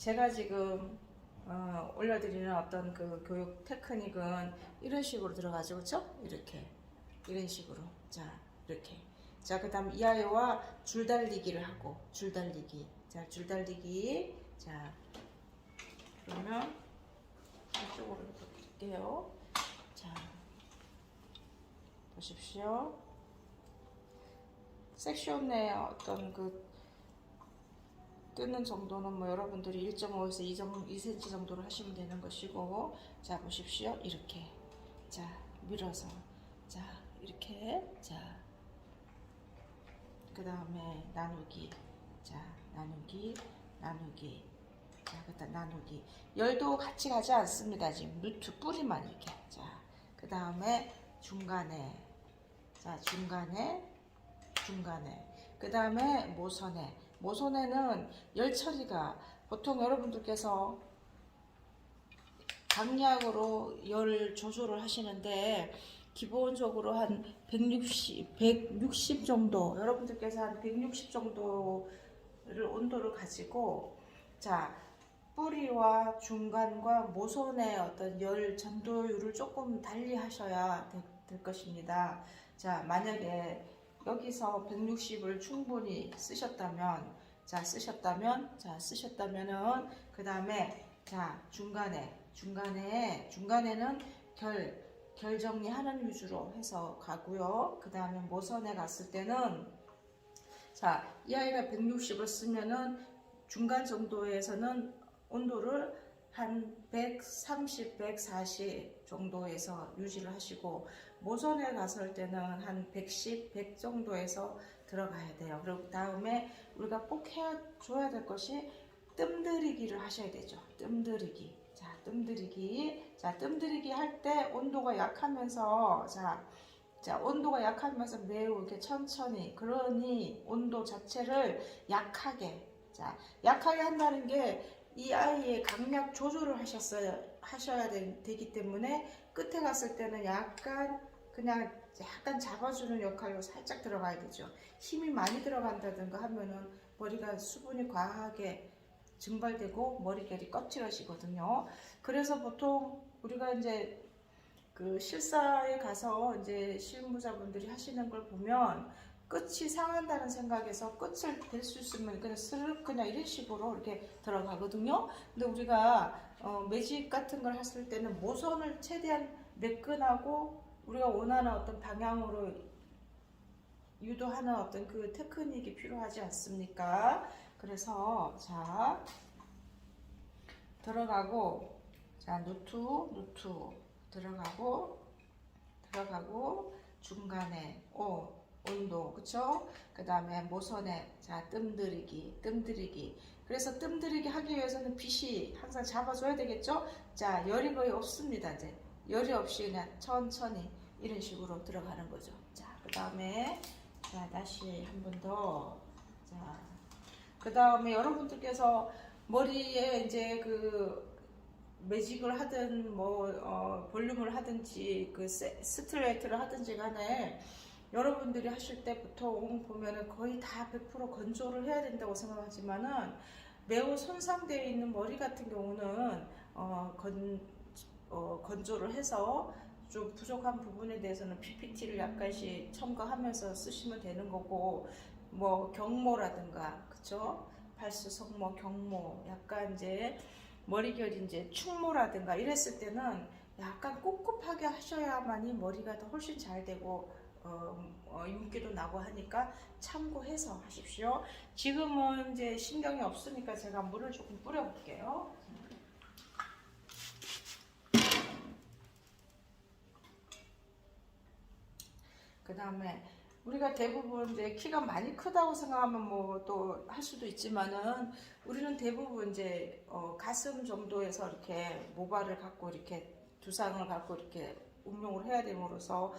제가 지금 올려드리는 어떤 그 교육 테크닉은 이런 식으로 들어가죠, 그렇죠? 이렇게 이런 식으로 자 이렇게 그 다음 이 아이와 줄달리기를 하고 줄달리기 줄달리기 그러면 이쪽으로 볼게요. 자 보십시오. 섹션의 어떤 그 뜨는 정도는 뭐 여러분들이 1.5에서 2cm 정도로 하시면 되는 것이고, 자 보십시오. 이렇게 밀어서 이렇게 그 다음에 나누기 나누기 그다음 나누기 열도 같이 가지 않습니다. 지금 루트 뿌리만 이렇게 그 다음에 중간에 중간에 그 다음에 모선에는 열 처리가 보통 여러분들께서 강약으로 열 조절을 하시는데 기본적으로 한 160 정도 여러분들께서 한 160 정도를 온도를 가지고 뿌리와 중간과 모선의 어떤 열 전도율을 조금 달리 하셔야 될 것입니다. 만약에 여기서 160을 충분히 쓰셨다면은 그 다음에 중간에는 결 정리하는 위주로 해서 가고요. 그 다음에 모선에 갔을 때는 이 아이가 160을 쓰면은 중간 정도에서는 온도를 한 130, 140 정도에서 유지를 하시고 모선에 갔을 때는 한 110, 100 정도에서 들어가야 돼요. 그리고 다음에 우리가 꼭 해줘야 될 것이 뜸들이기를 하셔야 되죠. 뜸들이기. 뜸들이기 할 때 온도가 약하면서 온도가 약하면서 매우 이렇게 천천히 그러니 온도 자체를 약하게 한다는 게 이 아이의 강약 조절을 하셔야 되기 때문에 끝에 갔을 때는 약간 잡아주는 역할로 살짝 들어가야 되죠. 힘이 많이 들어간다든가 하면은 머리가 수분이 과하게 증발되고 머릿결이 꺼트려지거든요. 그래서 보통 우리가 이제 그 실사에 가서 이제 실무자분들이 하시는 걸 보면 끝이 상한다는 생각에서 끝을 댈 수 있으면 그냥 스르륵 그냥 이런 식으로 이렇게 들어가거든요. 근데 우리가 매직 같은 걸 했을 때는 모선을 최대한 매끈하고 우리가 원하는 어떤 방향으로 유도하는 어떤 그 테크닉이 필요하지 않습니까? 그래서 들어가고 누트 들어가고 중간에 온도 그쵸? 그 다음에 모선에 뜸들이기 그래서 뜸들이기 하기 위해서는 빛이 항상 잡아줘야 되겠죠? 열이 거의 없습니다. 이제 열이 없이 그냥 천천히 이런 식으로 들어가는 거죠. 그 다음에 다시 한 번 더 그 다음에 여러분들께서 머리에 이제 그 매직을 하든 볼륨을 하든지 그 스트레이트를 하든지 간에 여러분들이 하실 때 보통 보면은 거의 다 100% 건조를 해야 된다고 생각하지만은 매우 손상되어 있는 머리 같은 경우는 건조를 해서 좀 부족한 부분에 대해서는 PPT를 약간씩 첨가하면서 쓰시면 되는 거고 경모라든가 그쵸? 발수 성모 경모 약간 이제 머리결이 이제 충모라든가 이랬을 때는 약간 꿉꿉하게 하셔야만이 머리가 더 훨씬 잘 되고 윤기도 나고 하니까 참고해서 하십시오. 지금은 이제 신경이 없으니까 제가 물을 조금 뿌려 볼게요. 그 다음에 우리가 대부분 이제 키가 많이 크다고 생각하면 또 할 수도 있지만은 우리는 대부분 이제 가슴 정도에서 이렇게 모발을 갖고 이렇게 두상을 갖고 이렇게 운용을 해야 됨으로써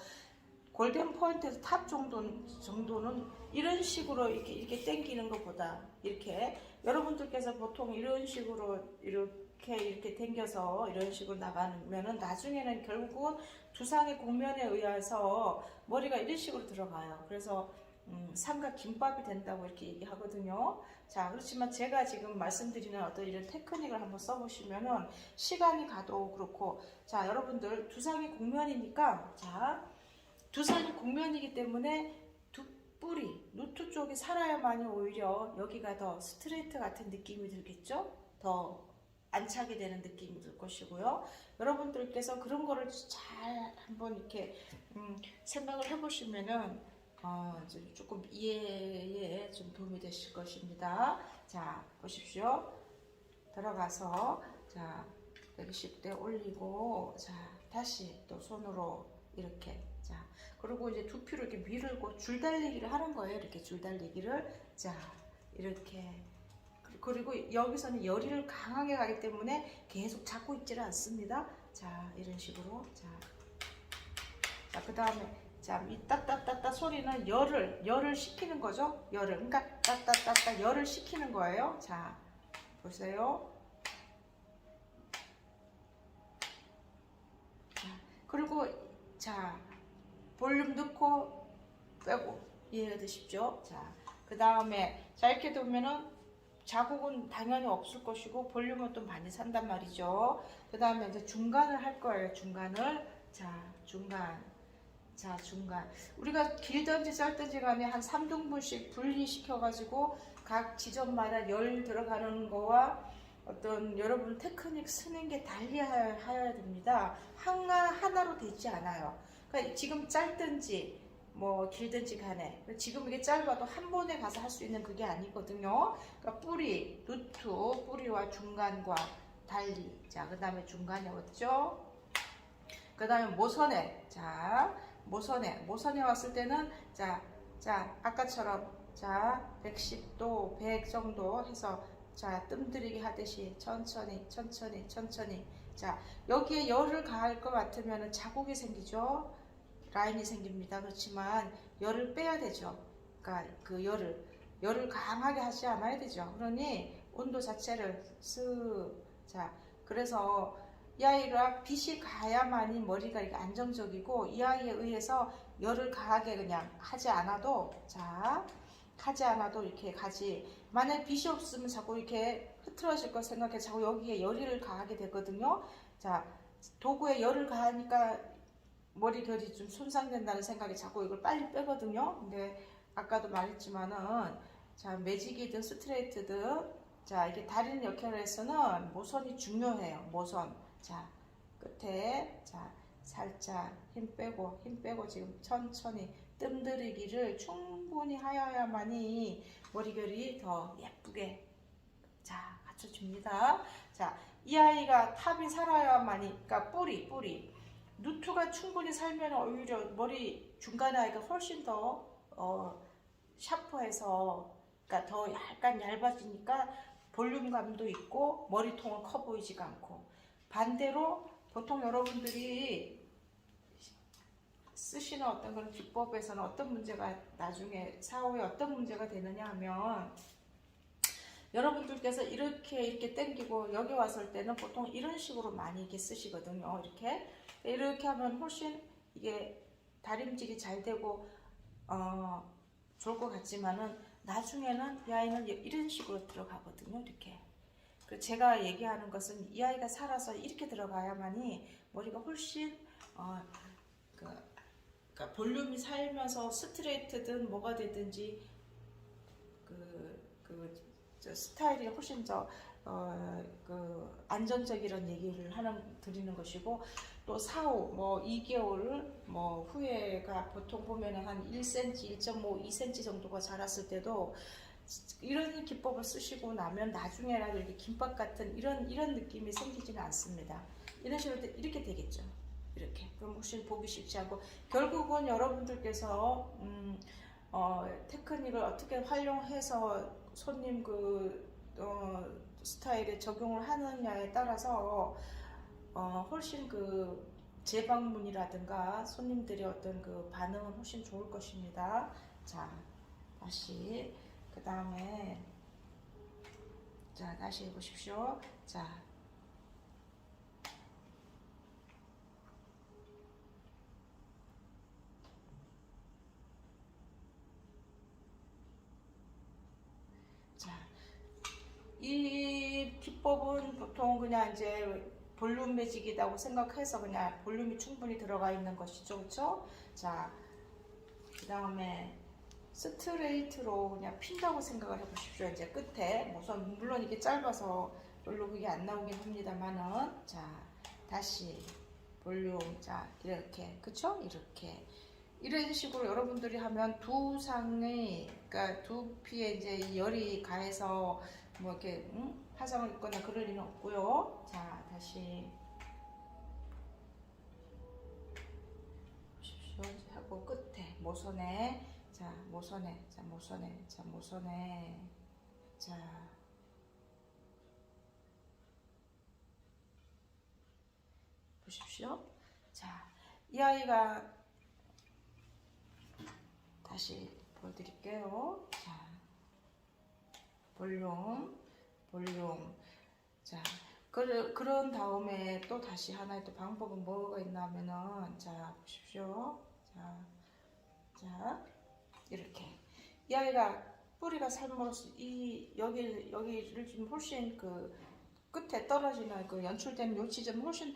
골든 포인트에서 탑 정도는 이런 식으로 이렇게 당기는 것보다 이렇게 여러분들께서 보통 이런 식으로 이렇게 당겨서 이런 식으로 나가면은 나중에는 결국은 두상의 곡면에 의해서 머리가 이런 식으로 들어가요. 그래서 삼각 김밥이 된다고 이렇게 얘기하거든요. 자, 그렇지만 제가 지금 말씀드리는 어떤 이런 테크닉을 한번 써보시면은 시간이 가도 그렇고, 자, 여러분들 두상이 곡면이니까, 자, 두상이 곡면이기 때문에 두 뿌리, 루트 쪽이 살아야만이 오히려 여기가 더 스트레이트 같은 느낌이 들겠죠? 더 안차게 되는 느낌이 들 것이고요. 여러분들께서 그런 거를 잘 한번 이렇게 생각을 해보시면은 조금 이해에 좀 도움이 되실 것입니다. 자, 보십시오. 들어가서 자 120대 올리고 자 다시 또 손으로 이렇게 자 그리고 이제 두피로 이렇게 밀고 줄달리기를 하는 거예요. 이렇게 줄달리기를 자 이렇게 그리고 여기서는 열이를 강하게 가기 때문에 계속 잡고 있지는 않습니다. 자 이런 식으로 자 그 다음에 자 이 따따따따 소리는 열을 식히는 거죠. 열을 그러니까 따따따따 열을 식히는 거예요. 자 보세요. 자, 그리고 자 볼륨 넣고 빼고 이해가 되십시오. 자 그 다음에 자 이렇게 되면은 자국은 당연히 없을 것이고 볼륨은 또 많이 산단 말이죠. 그 다음에 이제 중간을 할 거예요. 중간을 자 중간 자 중간 우리가 길든지 짧든지 간에 한 3등분씩 분리시켜 가지고 각 지점마다 열 들어가는 거와 어떤 여러분 테크닉 쓰는 게 달리하여야 됩니다. 하나로 되지 않아요. 그러니까 지금 짧든지 뭐 길든지 간에 지금 이게 짧아도 한 번에 가서 할 수 있는 그게 아니거든요. 그러니까 뿌리, 루트, 뿌리와 중간과 달리 자 그 다음에 중간에 왔죠. 그 다음에 모선에 자 모선에 왔을 때는 자 아까처럼 자 110도 100 정도 해서 자 뜸들이기 하듯이 천천히 자 여기에 열을 가할 것 같으면 자국이 생기죠. 라인이 생깁니다. 그렇지만 열을 빼야 되죠. 그러니까 그 열을 강하게 하지 않아야 되죠. 그러니 온도 자체를 자 그래서 이 아이가 빛이 가야만이 머리가 이렇게 안정적이고 이 아이에 의해서 열을 강하게 그냥 하지 않아도 자 하지 않아도 이렇게 가지. 만약에 빛이 없으면 자꾸 이렇게 흐트러질 거 생각해 자꾸 여기에 열을 가하게 되거든요. 자 도구에 열을 가하니까 머리결이 좀 손상된다는 생각에 자꾸 이걸 빨리 빼거든요. 근데 아까도 말했지만은 자 매직이든 스트레이트든 자 이게 다리는 역할에서는 모선이 중요해요. 모선 자 끝에 자 살짝 힘 빼고 지금 천천히 뜸들이기를 충분히 하여야만이 머리결이 더 예쁘게 자 갖춰줍니다. 자 이 아이가 탑이 살아야만이 그러니까 뿌리 루트가 충분히 살면 오히려 머리 중간 아이가 훨씬 더 샤프해서 그러니까 더 약간 얇아지니까 볼륨감도 있고 머리통은 커 보이지가 않고 반대로 보통 여러분들이 쓰시는 어떤 그런 기법에서는 어떤 문제가 나중에 사후에 어떤 문제가 되느냐 하면 여러분들께서 이렇게 당기고 여기 왔을 때는 보통 이런 식으로 많이 이렇게 쓰시거든요. 이렇게 하면 훨씬 이게 다림질이 잘 되고 좋을 것 같지만은 나중에는 이 아이는 이런 식으로 들어가거든요. 이렇게. 그래서 제가 얘기하는 것은 이 아이가 살아서 이렇게 들어가야만이 머리가 훨씬 그러니까 볼륨이 살면서 스트레이트든 뭐가 되든지 스타일이 훨씬 더 안전적이라는 얘기를 드리는 것이고 또 사후 뭐 2개월 뭐 후에가 보통 보면은 한 1cm, 1.5, 2cm 정도가 자랐을 때도 이런 기법을 쓰시고 나면 나중에라도 이렇게 김밥 같은 이런 느낌이 생기지는 않습니다. 이런 식으로 이렇게 되겠죠. 이렇게 그럼 훨씬 보기 쉽지 않고 결국은 여러분들께서 테크닉을 어떻게 활용해서 손님 스타일에 적용을 하느냐에 따라서 훨씬 재방문이라든가 손님들의 어떤 반응은 훨씬 좋을 것입니다. 자, 다시 그 다음에 자 다시 해보십시오. 자. 이 기법은 보통 그냥 이제 볼륨 매직이라고 생각해서 그냥 볼륨이 충분히 들어가 있는 것이죠. 그렇죠? 자, 그 다음에 스트레이트로 그냥 핀다고 생각을 해보십시오. 이제 끝에 우선 물론 이게 짧아서 별로 그게 안 나오긴 합니다만은, 자 다시 볼륨, 자 이렇게, 그쵸? 이렇게 이런 식으로 여러분들이 하면 두상의, 그러니까 두피에 이제 열이 가해서 뭐 이렇게 화상을 입거나 그럴 일은 없고요. 자 다시 보십시오. 하고 끝에 모선에, 자 모선에, 자 모선에, 자 모선에, 자 보십시오. 자, 이 아이가 다시 보여드릴게요. 자, 볼륨, 볼륨. 자, 그런 다음에 또 다시 하나의 또 방법은 뭐가 있나 하면은, 자 보십시오. 자 이렇게 이 아이가 뿌리가 삶으로써 이 여기를 좀 훨씬 그 끝에 떨어지는 그 연출되는 요 지점 훨씬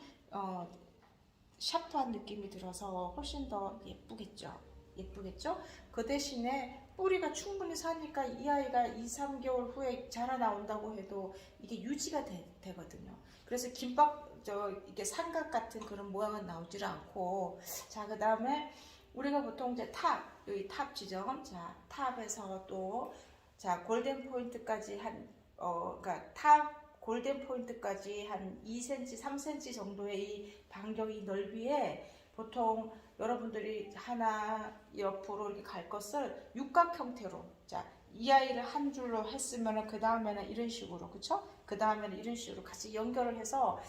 샤프한 느낌이 들어서 훨씬 더 예쁘겠죠. 예쁘겠죠? 그 대신에 뿌리가 충분히 사니까 이 아이가 2~3개월 후에 자라나온다고 해도 이게 유지가 되거든요. 그래서 이게 삼각 같은 그런 모양은 나오질 않고, 자, 그 다음에 우리가 보통 이제 여기 탑 지점, 자, 탑에서 또, 자, 골든 포인트까지 그러니까 탑 골든 포인트까지 한 2cm, 3cm 정도의 이 반경이 넓이에 보통 여러분들이 하나 옆으로 이렇게 갈 것을 육각 형태로, 자, 이 아이를 한 줄로 했으면 그 다음에는 이런 식으로, 그쵸? 그 다음에는 이런 식으로 같이 연결을 해서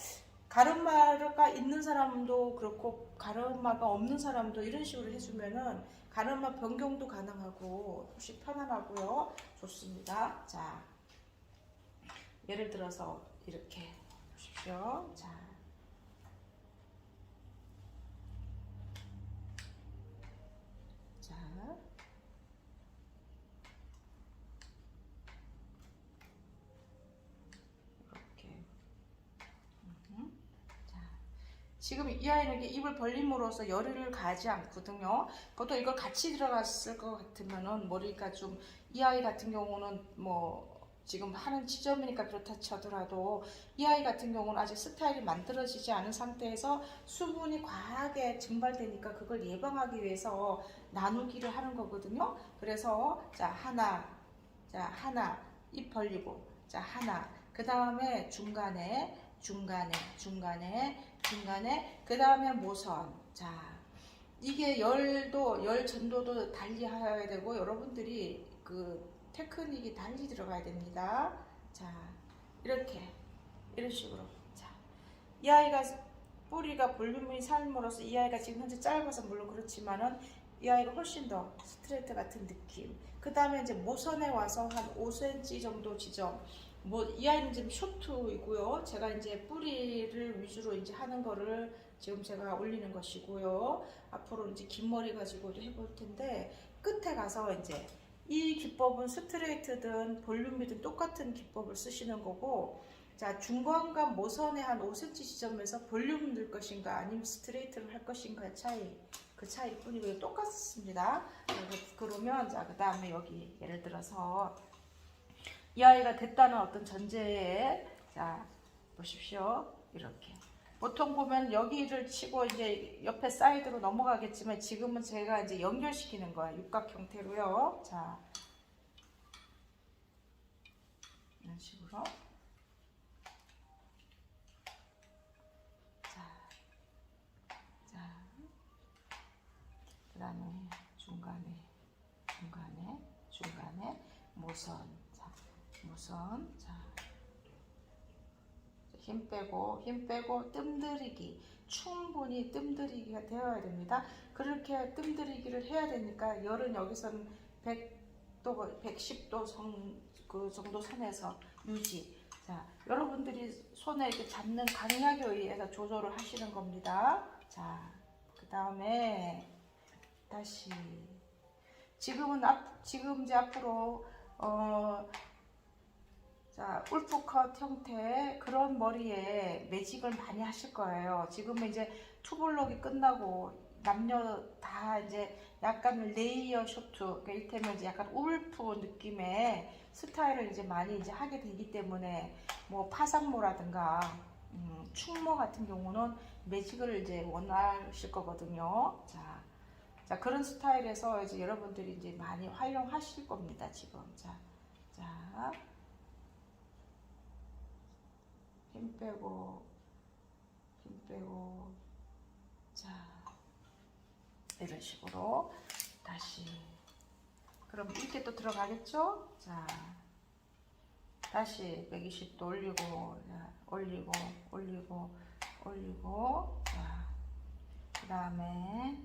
가르마가 있는 사람도 그렇고 가르마가 없는 사람도 이런 식으로 해주면은 가르마 변경도 가능하고 훨씬 편안하고요. 좋습니다. 자, 예를 들어서 이렇게 보십시오. 자, 이렇게. 자, 지금 이 아이는 입을 벌림으로써 열을 가하지 않거든요. 보통 이걸 같이 들어갔을 것 같으면은 머리가 좀, 이 아이 같은 경우는 뭐 지금 하는 지점이니까 그렇다 쳐더라도 이 아이 같은 경우는 아직 스타일이 만들어지지 않은 상태에서 수분이 과하게 증발되니까 그걸 예방하기 위해서 나누기를 하는 거거든요. 그래서 자 하나, 자 하나, 입 벌리고, 자 하나, 그 다음에 중간에, 그 다음에 모선. 자, 이게 열 전도도 달리 해야 되고 여러분들이 그 테크닉이 달리 들어가야 됩니다. 자, 이렇게 이런 식으로. 자, 이 아이가 뿌리가 볼륨이 삶으로써 이 아이가 지금 현재 짧아서 물론 그렇지만은 이 아이가 훨씬 더 스트레이트 같은 느낌. 그 다음에 이제 모선에 와서 한 5cm 정도 지점. 뭐 이 아이는 지금 쇼트이고요. 제가 이제 뿌리를 위주로 이제 하는 거를 지금 제가 올리는 것이고요. 앞으로 이제 긴 머리 가지고도 해볼 텐데, 끝에 가서 이제 이 기법은 스트레이트든 볼륨이든 똑같은 기법을 쓰시는 거고, 자, 중간과 모선의 한 5cm 지점에서 볼륨을 넣을 것인가 아니면 스트레이트를 할 것인가의 차이, 그 차이뿐이고요. 똑같습니다. 그러면 자, 그 다음에 여기 예를 들어서 이 아이가 됐다는 어떤 전제에, 자 보십시오. 이렇게 보통 보면 여기를 치고 이제 옆에 사이드로 넘어가겠지만 지금은 제가 이제 연결시키는 거예요. 육각 형태로요. 자, 이런 식으로. 자, 그 다음에 중간에 모선. 자, 모선. 자, 힘 빼고 뜸들이기, 충분히 뜸들이기가 되어야 됩니다. 그렇게 뜸들이기를 해야 되니까 열은 여기서는 100도, 110도 그 정도 선에서 유지. 자, 여러분들이 손에 이렇게 잡는 강약에 의해서 조절을 하시는 겁니다. 자, 그 다음에 다시 지금 이제 앞으로 자, 자, 울프컷 형태 그런 머리에 매직을 많이 하실 거예요. 지금은 이제 투블럭이 끝나고 남녀 다 이제 약간 레이어 쇼트, 그러니까 이를테면 이제 약간 울프 느낌의 스타일을 이제 많이 이제 하게 되기 때문에 뭐 파상모라든가 충모 같은 경우는 매직을 이제 원하실 거거든요. 자, 그런 스타일에서 이제 여러분들이 이제 많이 활용하실 겁니다, 지금. 자, 힘 빼고, 자, 이런 식으로 다시. 그럼 이렇게 또 들어가겠죠? 자, 다시 120도 올리고, 자, 올리고, 자, 그 다음에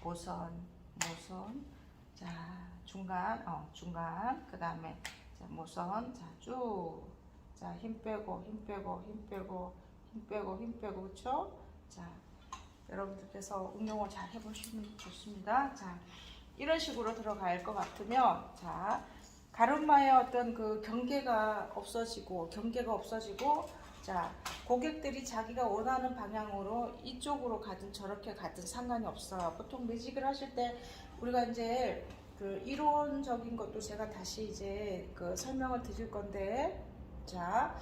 모선, 자, 중간, 그 다음에 자, 모선, 자, 쭉, 자, 힘 빼고, 그쵸? 자, 여러분들께서 응용을 잘 해보시면 좋습니다. 자, 이런 식으로 들어갈 것 같으면, 자, 가르마의 어떤 그 경계가 없어지고, 자, 고객들이 자기가 원하는 방향으로 이쪽으로 가든 저렇게 가든 상관이 없어요. 보통 매직을 하실 때 우리가 이제 그 이론적인 것도 제가 다시 이제 그 설명을 드릴 건데, 자,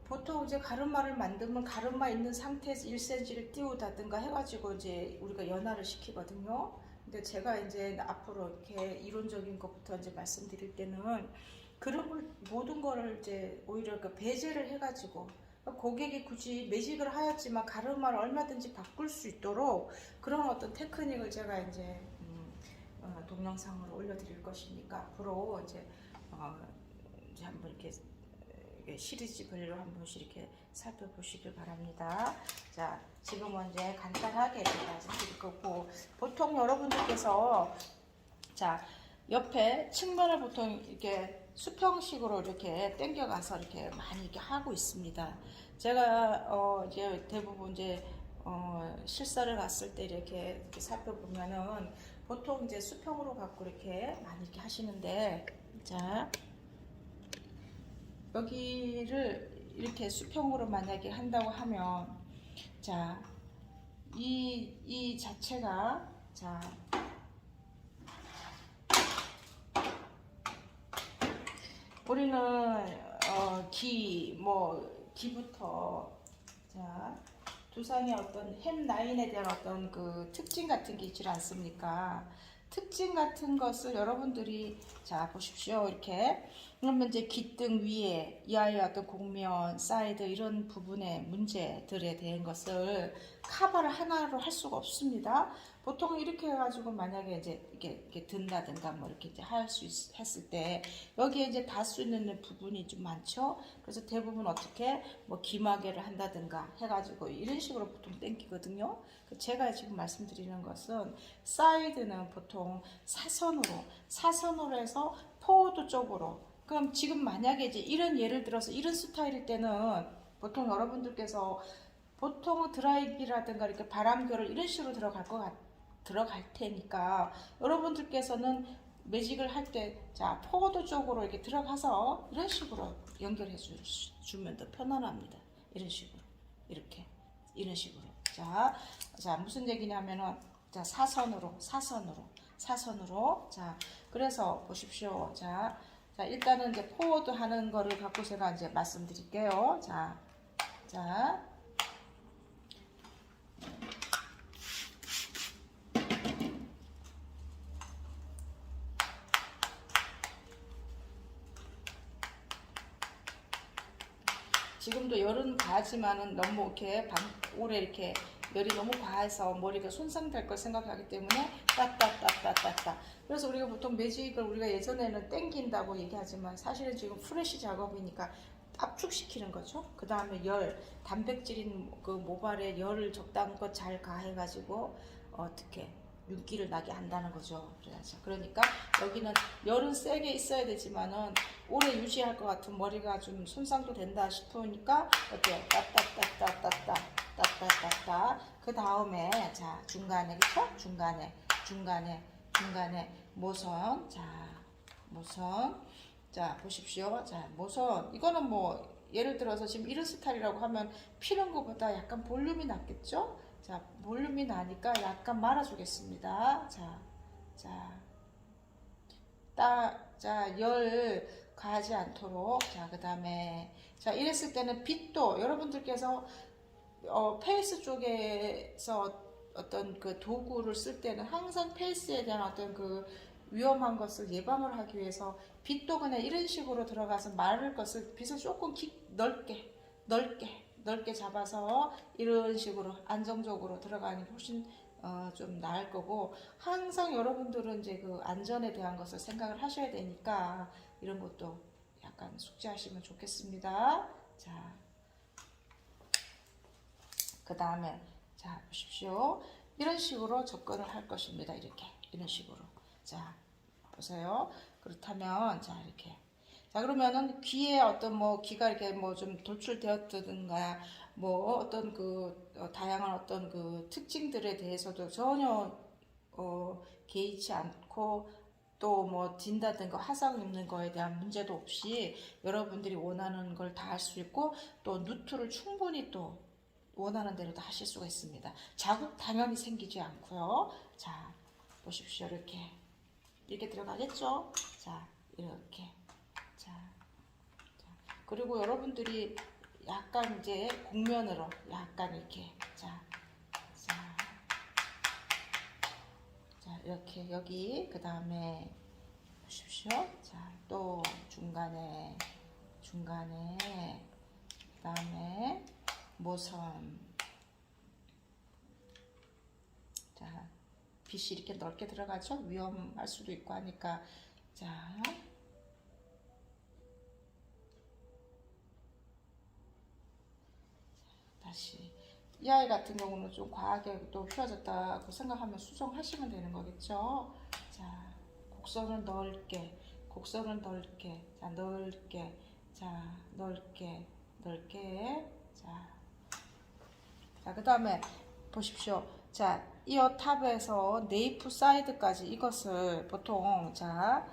보통 이제 가르마를 만들면 가르마 있는 상태에서 1cm를 띄우다든가 해가지고 이제 우리가 연화를 시키거든요. 근데 제가 이제 앞으로 이렇게 이론적인 것부터 이제 말씀드릴 때는 그런 걸 모든 거를 이제 오히려 그 배제를 해가지고 고객이 굳이 매직을 하였지만 가르마를 얼마든지 바꿀 수 있도록 그런 어떤 테크닉을 제가 이제 동영상으로 올려드릴 것이니까 앞으로 이제 한번 이렇게 시리즈별로 한 번씩 이렇게 살펴보시길 바랍니다. 자, 지금은 이제 간단하게 말씀드릴 거고, 보통 여러분들께서 자, 옆에 측면을 보통 이렇게 수평식으로 이렇게 당겨가서 이렇게 많이 이렇게 하고 있습니다. 제가 이제 대부분 이제 실사를 갔을 때 이렇게 살펴보면은 보통 이제 수평으로 갖고 이렇게 많이 이렇게 하시는데, 자, 여기를 이렇게 수평으로 만약에 한다고 하면, 자, 이 자체가, 자, 우리는 기부터, 자, 두상의 어떤 햄라인에 대한 어떤 그 특징 같은 게 있지 않습니까? 특징 같은 것을 여러분들이, 자, 보십시오. 이렇게. 그러면 이제 귓등 위에 이하의 어떤 곡면, 사이드 이런 부분의 문제들에 대한 것을 커버를 하나로 할 수가 없습니다. 보통 이렇게 해가지고 만약에 이제 이렇게 든다든가 뭐 이렇게 이제 했을 때 여기에 이제 닿을 수 있는 부분이 좀 많죠. 그래서 대부분 어떻게 뭐 기마개를 한다든가 해가지고 이런 식으로 보통 땡기거든요. 제가 지금 말씀드리는 것은 사이드는 보통 사선으로 해서 포워드 쪽으로. 그럼 지금 만약에 이제 이런 예를 들어서 이런 스타일일 때는 보통 여러분들께서 보통 드라이기라든가 이렇게 바람결을 이런 식으로 들어갈 테니까 여러분들께서는 매직을 할 때 자, 포워드 쪽으로 이렇게 들어가서 이런 식으로 연결해 주면 더 편안합니다. 이런 식으로 이런 식으로 자, 무슨 얘기냐면은 자, 사선으로 자, 그래서 보십시오. 자, 일단은 이제 포워드 하는 거를 갖고 제가 이제 말씀드릴게요. 자. 지금도 열은 과하지만은 너무 이렇게 올해 이렇게 열이 너무 과해서 머리가 손상될 걸 생각하기 때문에 따따따따따따. 그래서 우리가 보통 매직을 우리가 예전에는 땡긴다고 얘기하지만 사실은 지금 프레쉬 작업이니까 압축시키는 거죠. 그 다음에 단백질인 그 모발에 열을 적당껏 잘 가해가지고 어떻게 윤기를 나게 한다는 거죠. 그러니까 여기는 열은 세게 있어야 되지만은 오래 유지할 것 같은 머리가 좀 손상도 된다 싶으니까 어때요? 따따따따따따따따. 그 다음에 자, 중간에, 그쵸? 중간에 모선, 자, 모선. 자, 보십시오. 자, 모선. 이거는 뭐, 예를 들어서 지금 이런 스타일이라고 하면 피는 것보다 약간 볼륨이 낮겠죠? 자, 볼륨이 나니까 약간 말아주겠습니다. 자, 자, 자, 열 가지 않도록. 자, 그 다음에, 자, 이랬을 때는 빗도 여러분들께서 페이스 쪽에서 어떤 그 도구를 쓸 때는 항상 페이스에 대한 어떤 그 위험한 것을 예방을 하기 위해서 빗도 그냥 이런 식으로 들어가서 마를 것을 빗을 조금 넓게 잡아서 이런 식으로 안정적으로 들어가는 게 훨씬 좀 나을 거고, 항상 여러분들은 이제 그 안전에 대한 것을 생각을 하셔야 되니까 이런 것도 약간 숙지하시면 좋겠습니다. 자, 그 다음에 자, 보십시오. 이런 식으로 접근을 할 것입니다. 이런 식으로. 자, 보세요. 그렇다면 자, 이렇게. 자, 그러면은 귀에 어떤 뭐 귀가 이렇게 뭐 좀 돌출되었든가 뭐 어떤 그 다양한 어떤 그 특징들에 대해서도 전혀 개의치 않고, 또 뭐 딘다든가 화상 입는 거에 대한 문제도 없이 여러분들이 원하는 걸 다 할 수 있고, 또 누트를 충분히 또 원하는 대로 다 하실 수가 있습니다. 자국 당연히 생기지 않고요. 자, 보십시오. 이렇게 들어가겠죠? 자, 이렇게. 자, 그리고 여러분들이 약간 이제 곡면으로 약간 이렇게. 자, 이렇게 여기. 그 다음에 보십시오. 자, 또 중간에. 그 다음에 모선. 자, 빛이 이렇게 넓게 들어가죠? 위험할 수도 있고 하니까. 자, 다시. 이 아이 같은 경우는 좀 과하게 또 휘어졌다고 생각하면 수정하시면 되는 거겠죠? 자, 곡선은 넓게. 자, 넓게. 자, 그 다음에 보십시오. 자, 이어 탑에서 네이프 사이드까지 이것을 보통, 자,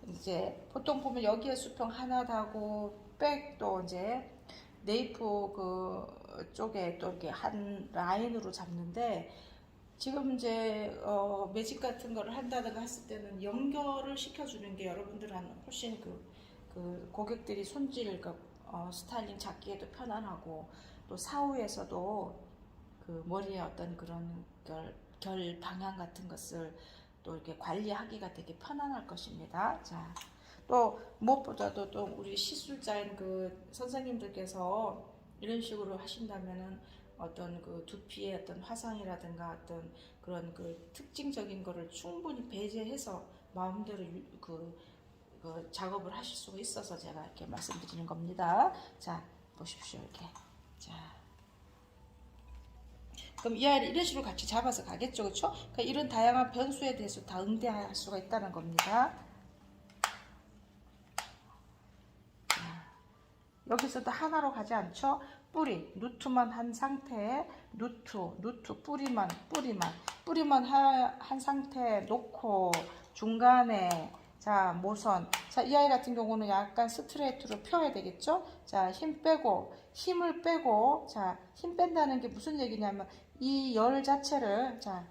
이제 보통 보면 여기에 수평 하나 다고 백도 이제 네이프 그 쪽에 또 이렇게 한 라인으로 잡는데, 지금 이제 매직 같은 거를 한다든가 했을 때는 연결을 시켜주는 게 여러분들은 훨씬 그 고객들이 손질 스타일링 잡기에도 편안하고, 또 사후에서도 그 머리에 어떤 그런 결 방향 같은 것을 또 이렇게 관리하기가 되게 편안할 것입니다. 자, 또 무엇보다도 또 우리 시술자인 그 선생님들께서 이런 식으로 하신다면은 어떤 그 두피의 어떤 화상이라든가 어떤 그런 그 특징적인 거를 충분히 배제해서 마음대로 그 작업을 하실 수가 있어서 제가 이렇게 말씀드리는 겁니다. 자, 보십시오. 이렇게. 자, 그럼 이 아이를 이런 식으로 같이 잡아서 가겠죠, 그렇죠? 그러니까 이런 다양한 변수에 대해서 다 응대할 수가 있다는 겁니다. 자, 여기서도 하나로 가지 않죠? 뿌리, 누트만 한 상태에 누트, 뿌리만 한 상태에 놓고, 중간에 자, 모선. 자, 이 아이 같은 경우는 약간 스트레이트로 펴야 되겠죠? 자, 힘을 빼고, 자, 힘 뺀다는 게 무슨 얘기냐면, 이 열 자체를, 자,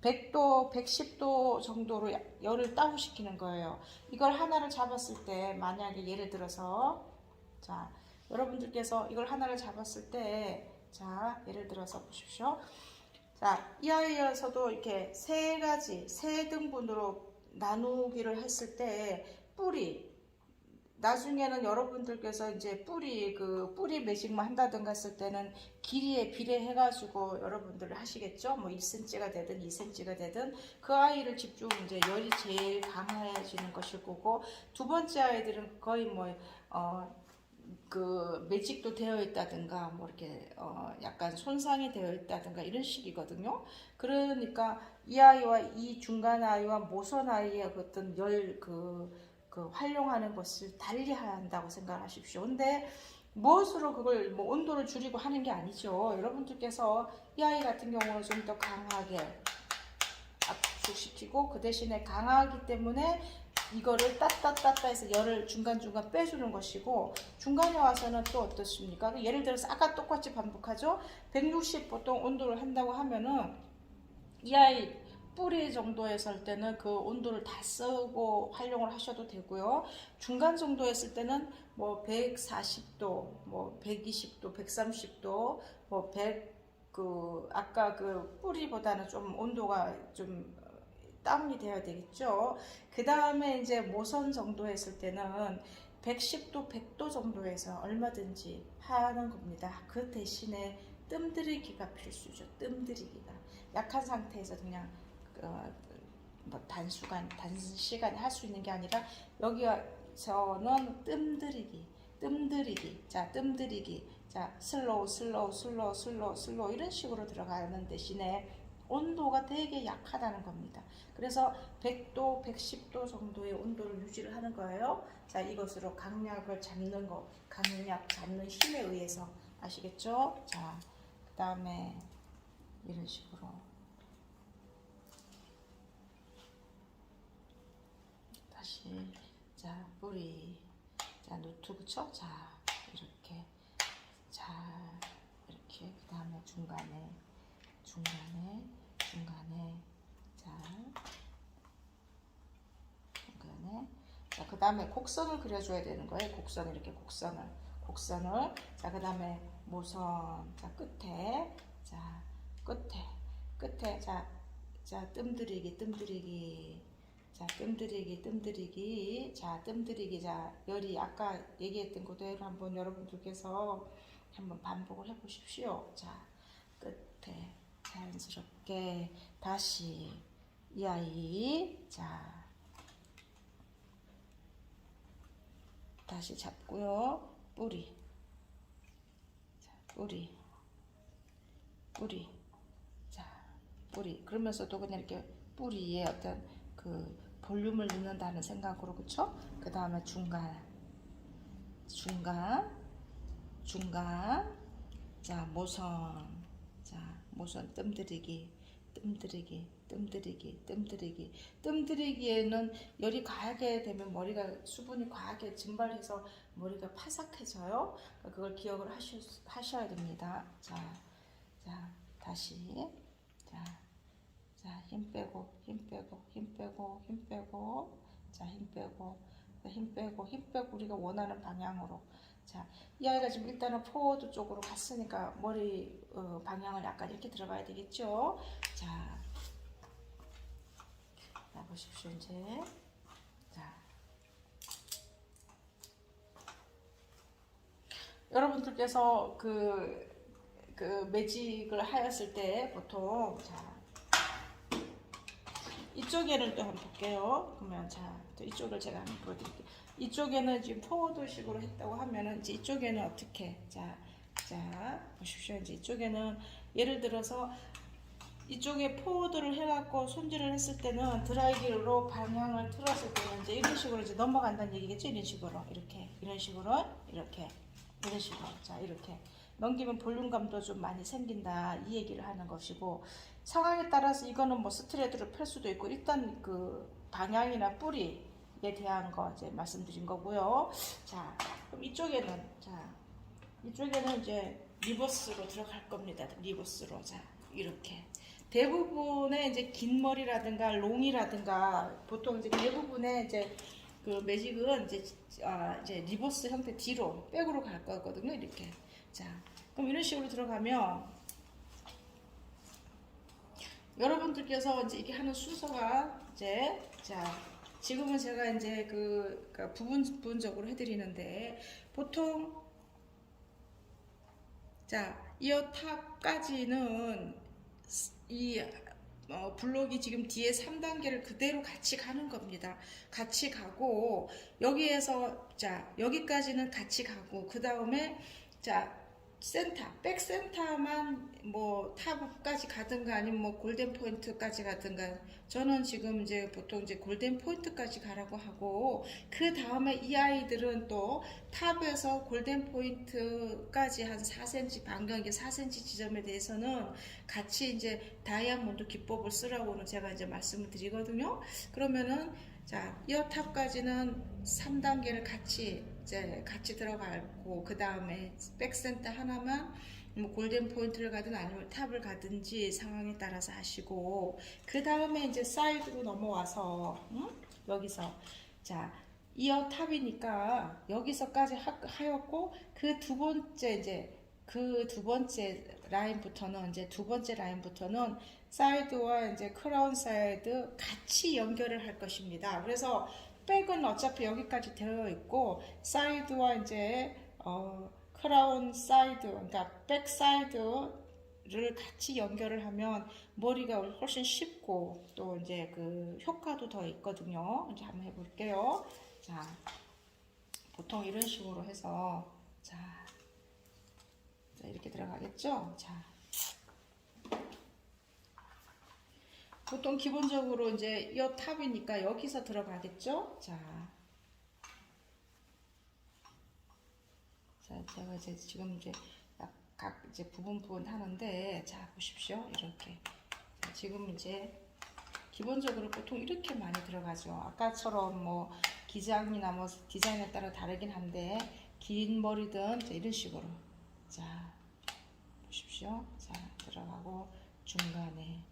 100도, 110도 정도로 열을 다운시키는 거예요. 이걸 하나를 잡았을 때, 만약에 예를 들어서, 자, 여러분들께서 이걸 하나를 잡았을 때, 자, 예를 들어서 보십시오. 자, 이 아이에서도 이렇게 세 등분으로 나누기를 했을 때, 나중에는 여러분들께서 이제 뿌리 매직만 한다든가 했을 때는 길이에 비례해가지고 여러분들 하시겠죠? 뭐 1cm가 되든 2cm가 되든 그 아이를 집중 이제 열이 제일 강해지는 것일 거고, 두 번째 아이들은 거의 그 매직도 되어 있다든가 뭐 이렇게 약간 손상이 되어 있다든가 이런 식이거든요. 그러니까 이 아이와 이 중간 아이와 모선 아이의 어떤 활용하는 것을 달리 한다고 생각하십시오. 근데 무엇으로 그걸 뭐 온도를 줄이고 하는 게 아니죠. 여러분들께서 이 아이 같은 경우는 좀 더 강하게 압축시키고, 그 대신에 강하기 때문에 이거를 따따따따 해서 열을 중간중간 빼주는 것이고, 중간에 와서는 또 어떻습니까? 예를 들어서 아까 똑같이 반복하죠. 160 보통 온도를 한다고 하면은 이 아이 뿌리 정도 했을 때는 그 온도를 다 쓰고 활용을 하셔도 되고요. 중간 정도 했을 때는 뭐 140도, 뭐 120도, 130도, 뭐 100, 아까 그 뿌리보다는 좀 온도가 좀 다운이 되어야 되겠죠. 그 다음에 이제 모선 정도 했을 때는 110도, 100도 정도에서 얼마든지 하는 겁니다. 그 대신에 뜸들이기가 필수죠. 뜸들이기가. 약한 상태에서 그냥 뭐 단시간에 할 수 있는 게 아니라 여기서는 뜸들이기. 자, 뜸들이기. 자, 슬로우 이런 식으로 들어가는 대신에 온도가 되게 약하다는 겁니다. 그래서 100도, 110도 정도의 온도를 유지를 하는 거예요. 자, 이것으로 강약을 잡는 거, 강약 잡는 힘에 의해서 아시겠죠? 자, 그 다음에 이런 식으로 다시 자 뿌리 자 노트 그쵸? 자 이렇게 자 이렇게 그 다음에 중간에 자 그 다음에 곡선을 그려줘야 되는 거예요. 곡선을 이렇게 곡선을 자 그 다음에 모선 자 끝에 자 뜸들이기 자 뜸들이기 자 열이 아까 얘기했던 그대로 한번 여러분들께서 한번 반복을 해 보십시오. 자 끝에 자연스럽게 다시 이 아이 자 다시 잡고요. 뿌리 자 뿌리 그러면서도 그냥 이렇게 뿌리에 어떤 그 볼륨을 넣는다는 생각으로 그쵸? 그 다음에 중간 자 모선 뜸들이기에는 열이 가하게 되면 머리가 수분이 과하게 증발해서 머리가 파삭해져요. 그걸 기억을 하셔야 됩니다. 자 다시 자 힘 빼고 자 힘 빼고 우리가 원하는 방향으로 자 이 아이가 지금 일단은 포워드 쪽으로 갔으니까 머리 방향을 약간 이렇게 들어가야 되겠죠. 자 보십시오. 이제 자 여러분들께서 그 매직을 하였을 때 보통 자 이쪽에는 또 한번 볼게요. 그러면 자 또 이쪽을 제가 한번 보여드릴게요. 이쪽에는 지금 포워드식으로 했다고 하면은 이제 이쪽에는 어떻게 자 보십시오. 이제 이쪽에는 예를 들어서 이쪽에 포워드를 해갖고 손질을 했을 때는 드라이기로 방향을 틀었을 때는 이제 이런 식으로 이제 넘어간다는 얘기겠죠. 이런 식으로 이런 식으로 자 이렇게 넘기면 볼륨감도 좀 많이 생긴다 이 얘기를 하는 것이고 상황에 따라서 이거는 뭐 스트레이트로 펼 수도 있고 일단 그 방향이나 뿌리에 대한 거 이제 말씀드린 거고요. 자 그럼 이쪽에는 이제 리버스로 들어갈 겁니다. 리버스로 자 이렇게 대부분의 이제 긴 머리라든가 롱이라든가 보통 이제 대부분의 이제 그 매직은 이제 리버스 형태 뒤로 백으로 갈 거거든요. 이렇게 자 그럼 이런 식으로 들어가면 여러분들께서 이제 이렇게 하는 순서가 이제 자 지금은 제가 이제 부분적으로 해드리는데 보통 자 이어 탑까지는 이 블록이 지금 뒤에 3단계를 그대로 같이 가는 겁니다. 같이 가고 여기에서 자 여기까지는 같이 가고 그 다음에 자 백센터만 뭐 탑까지 가든가 아니면 뭐 골든 포인트까지 가든가 저는 지금 이제 보통 이제 골든 포인트까지 가라고 하고 그 다음에 이 아이들은 또 탑에서 골든 포인트까지 한 4cm 반경이 4cm 지점에 대해서는 같이 이제 다이아몬드 기법을 쓰라고는 제가 이제 말씀을 드리거든요. 그러면은 자, 이어탑까지는 3단계를 같이 들어가고, 그 다음에 백센터 하나만 뭐 골든 포인트를 가든 아니면 탑을 가든지 상황에 따라서 하시고, 그 다음에 이제 사이드로 넘어와서 여기서 자, 이어탑이니까 여기서까지 하였고, 그 두 번째 라인부터는 이제 두 번째 라인부터는 사이드와 이제 크라운 사이드 같이 연결을 할 것입니다. 그래서 백은 어차피 여기까지 되어 있고, 사이드와 이제 크라운 사이드, 그러니까 백 사이드를 같이 연결을 하면 머리가 훨씬 쉽고 또 이제 그 효과도 더 있거든요. 이제 한번 해볼게요. 자, 보통 이런 식으로 해서 자 이렇게 들어가겠죠. 자, 보통 기본적으로 이제 이 탑이니까 여기서 들어가겠죠. 자, 제가 이제 지금 이제 각 이제 부분 하는데, 자 보십시오. 이렇게 자, 지금 이제 기본적으로 보통 이렇게 많이 들어가죠. 아까처럼 뭐 기장이나 뭐 디자인에 따라 다르긴 한데, 긴 머리든 이런 식으로 자 보십시오. 자, 들어가고 중간에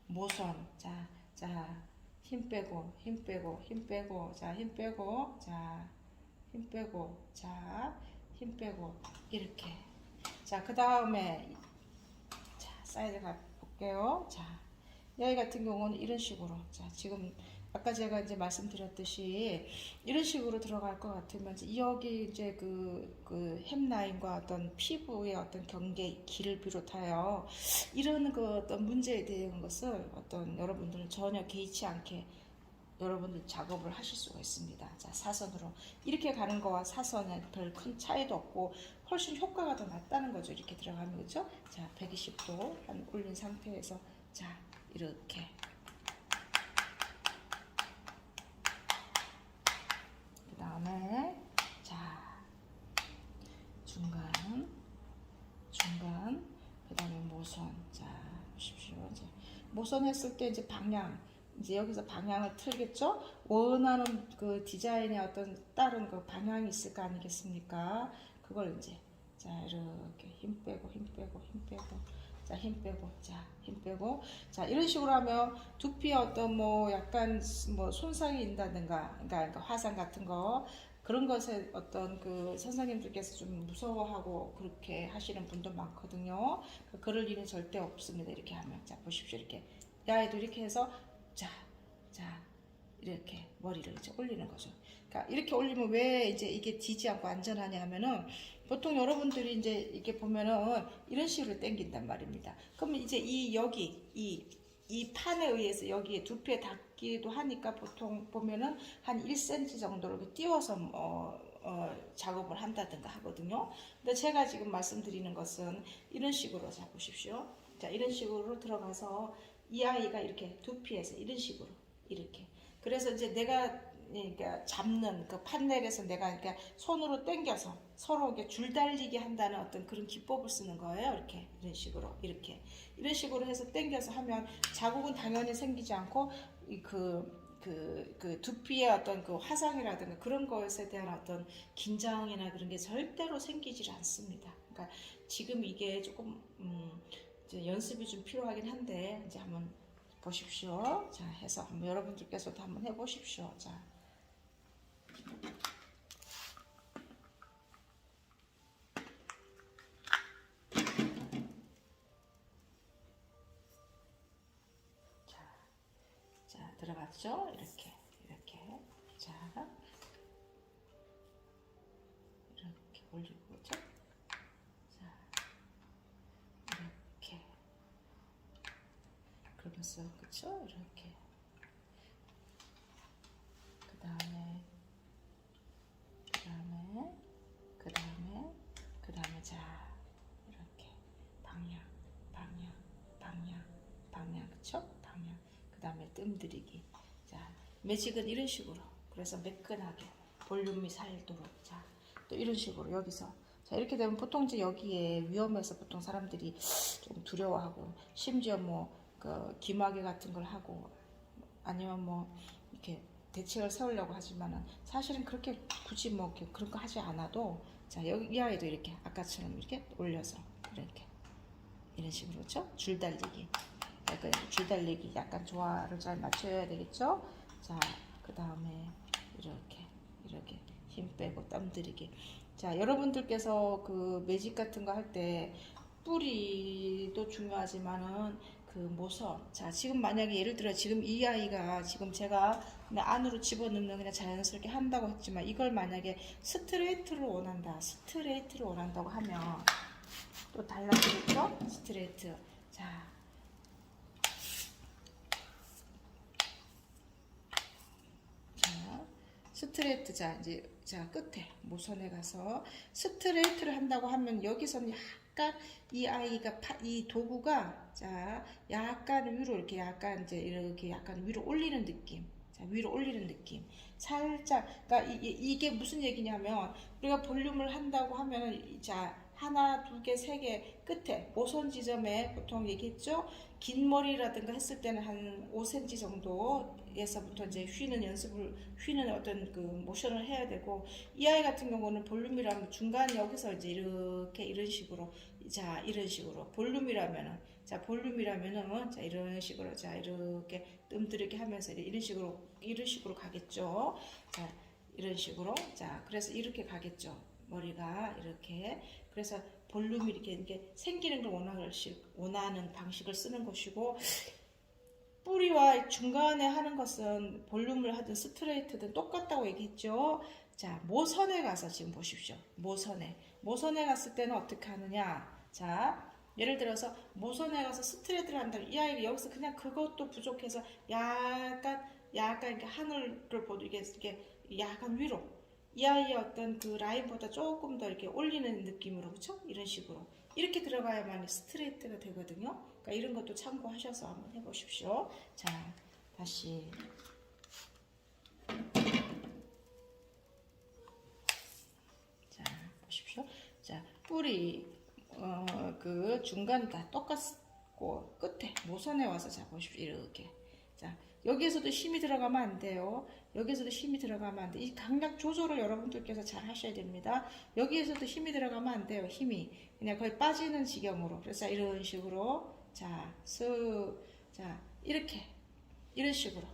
모선 힘 빼고 자, 힘 빼고 자, 힘 빼고 자, 힘 빼고 이렇게. 자, 그 다음에 자, 사이드 가 볼게요. 자, 여기 같은 경우는 이런 식으로 자, 지금 아까 제가 이제 말씀드렸듯이 이런 식으로 들어갈 것 같으면 여기 이제 그 햄라인과 어떤 피부의 어떤 경계 길을 비롯하여 이런 그 어떤 문제에 대한 것을 어떤 여러분들은 전혀 개의치 않게 여러분들 작업을 하실 수가 있습니다. 자, 사선으로 이렇게 가는 거와 사선은 별 큰 차이도 없고 훨씬 효과가 더 낫다는 거죠. 이렇게 들어가면. 그죠? 자, 120도 한 올린 상태에서 자, 이렇게 그 다음에 자, 중간 그 다음에 모선. 자, 보십시오. 이제 모선 했을 때 이제 방향, 이제 여기서 방향을 틀겠죠. 원하는 그 디자인의 어떤 다른 그 방향이 있을 거 아니겠습니까? 그걸 이제 자, 이렇게 힘 빼고 자, 힘 빼고 자, 힘 빼고 자, 이런 식으로 하면 두피에 어떤 뭐 약간 뭐 손상이 있다든가, 그러니까 화상 같은 거, 그런 것에 어떤 그 선생님들께서 좀 무서워하고 그렇게 하시는 분도 많거든요. 그럴 일은 절대 없습니다. 이렇게 하면. 자, 보십시오. 이렇게 야에도 이렇게 해서 자, 이렇게 머리를 이제 올리는 거죠. 그러니까 이렇게 올리면 왜 이제 이게 지지 않고 안전하냐 하면은, 보통 여러분들이 이제 이렇게 보면은 이런 식으로 당긴단 말입니다. 그러면 이제 이 판에 의해서 여기에 두피에 닿기도 하니까 보통 보면은 한 1cm 정도로 띄워서 작업을 한다든가 하거든요. 근데 제가 지금 말씀드리는 것은 이런 식으로, 자 보십시오. 자, 이런 식으로 들어가서 이 아이가 이렇게 두피에서 이런 식으로 이렇게. 그래서 이제 내가 그러니까 잡는 그 판넬에서 내가 이렇게 손으로 당겨서 서로 이렇게 줄 달리게 한다는 어떤 그런 기법을 쓰는 거예요. 이렇게 이런 식으로 이런 식으로 해서 당겨서 하면 자국은 당연히 생기지 않고 그 두피의 어떤 그 화상이라든가 그런 것에 대한 어떤 긴장이나 그런 게 절대로 생기질 않습니다. 그러니까 지금 이게 조금 이제 연습이 좀 필요하긴 한데, 이제 한번 보십시오. 자, 해서 한번 여러분들께서도 한번 해보십시오. 자, 들어갔죠? 이렇게 자, 이렇게 올리고, 그죠? 자, 이렇게 그러면서, 그쵸? 이렇게 그 다음에 자, 이렇게 방향, 그쵸? 방향. 그 다음에 뜸들이기. 자, 매직은 이런 식으로. 그래서 매끈하게 볼륨이 살도록. 자, 또 이런 식으로 여기서. 자, 이렇게 되면 보통 이제 여기에 위험해서 보통 사람들이 좀 두려워하고, 심지어 뭐 그 기마개 같은 걸 하고 아니면 뭐 이렇게 대책을 세우려고 하지만은 사실은 그렇게 굳이 뭐 이렇게 그런 거 하지 않아도 자 여기 이 아이도 이렇게 아까처럼 이렇게 올려서 이렇게 이런 식으로 그렇죠? 줄 달리기 약간 줄 달리기 약간 조화를 잘 맞춰야 되겠죠? 자 그 다음에 이렇게 힘 빼고 땀 들이기. 자 여러분들께서 그 매직 같은 거 할 때 뿌리도 중요하지만은 그 모서 자 지금 만약에 예를 들어 지금 이 아이가 지금 제가 그냥 안으로 집어넣는 그냥 자연스럽게 한다고 했지만 이걸 만약에 스트레이트를 원한다고 하면 또 달라지겠죠? 스트레이트 자 스트레이트 자 끝에 모선에 가서 스트레이트를 한다고 하면 여기서는 약간 이 아이가 이 도구가 자 약간 위로 이렇게 약간 이제 이렇게 약간 위로 올리는 느낌 자 위로 올리는 느낌 살짝 그러니까 이게 무슨 얘기냐면 우리가 볼륨을 한다고 하면 자 하나, 두 개, 세 개 끝에 모선 지점에 보통 얘기했죠. 긴 머리라든가 했을 때는 한 5cm 정도에서부터 이제 휘는 어떤 그 모션을 해야 되고 이 아이 같은 경우는 볼륨이라면 중간 여기서 이제 이렇게 이런 식으로 자 이런 식으로 볼륨이라면은 자 이런 식으로 자 이렇게 뜸들이게 하면서 이런 식으로 가겠죠. 자 이런 식으로 자 그래서 이렇게 가겠죠. 머리가 이렇게 그래서 볼륨이 이렇게 생기는 걸 원하는 방식을 쓰는 것이고 뿌리와 중간에 하는 것은 볼륨을 하든 스트레이트든 똑같다고 얘기했죠. 자 모선에 가서 지금 보십시오. 모선에 갔을 때는 어떻게 하느냐 자 예를 들어서 모선에 가서 스트레이트를 한다면 이 아이가 여기서 그냥 그것도 부족해서 약간 이렇게 하늘을 보도 이게 약간 위로 이 아이의 어떤 그 라인보다 조금 더 이렇게 올리는 느낌으로 그쵸? 이런 식으로 이렇게 들어가야만 스트레이트가 되거든요. 그러니까 이런 것도 참고하셔서 한번 해보십시오. 자 다시 자 보십시오. 자 뿌리 그 중간 다 똑같고 끝에 모선에 와서 자 보십시오. 이렇게 자 여기에서도 힘이 들어가면 안 돼요. 여기에서도 힘이 들어가면 안 돼. 이 강약 조절을 여러분들께서 잘 하셔야 됩니다. 여기에서도 힘이 들어가면 안 돼요. 힘이 그냥 거의 빠지는 지경으로. 그래서 이런 식으로 자 이렇게 이런 식으로.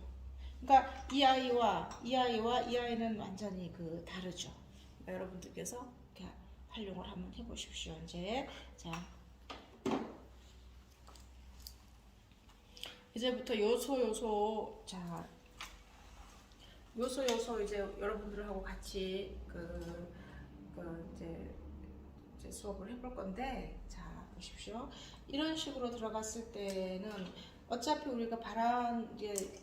그러니까 이 아이와 이 아이는 완전히 그 다르죠. 그러니까 여러분들께서 이렇게 활용을 한번 해보십시오. 이제 자. 이제부터 요소 자 요소 이제 여러분들하고 같이 이제 수업을 해볼 건데 자 보십시오. 이런 식으로 들어갔을 때는 어차피 우리가 이제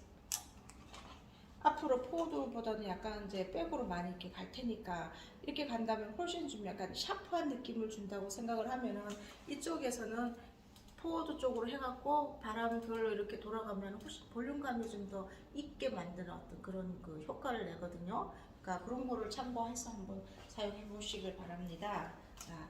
앞으로 포워드보다는 약간 이제 백으로 많이 이렇게 갈 테니까 이렇게 간다면 훨씬 좀 약간 샤프한 느낌을 준다고 생각을 하면은 이쪽에서는 포워드 쪽으로 해갖고 바람 별로 이렇게 돌아가면 훨씬 볼륨감이 좀 더 있게 만드는 어떤 그런 그 효과를 내거든요. 그러니까 그런 거를 참고해서 한번 사용해 보시길 바랍니다. 자,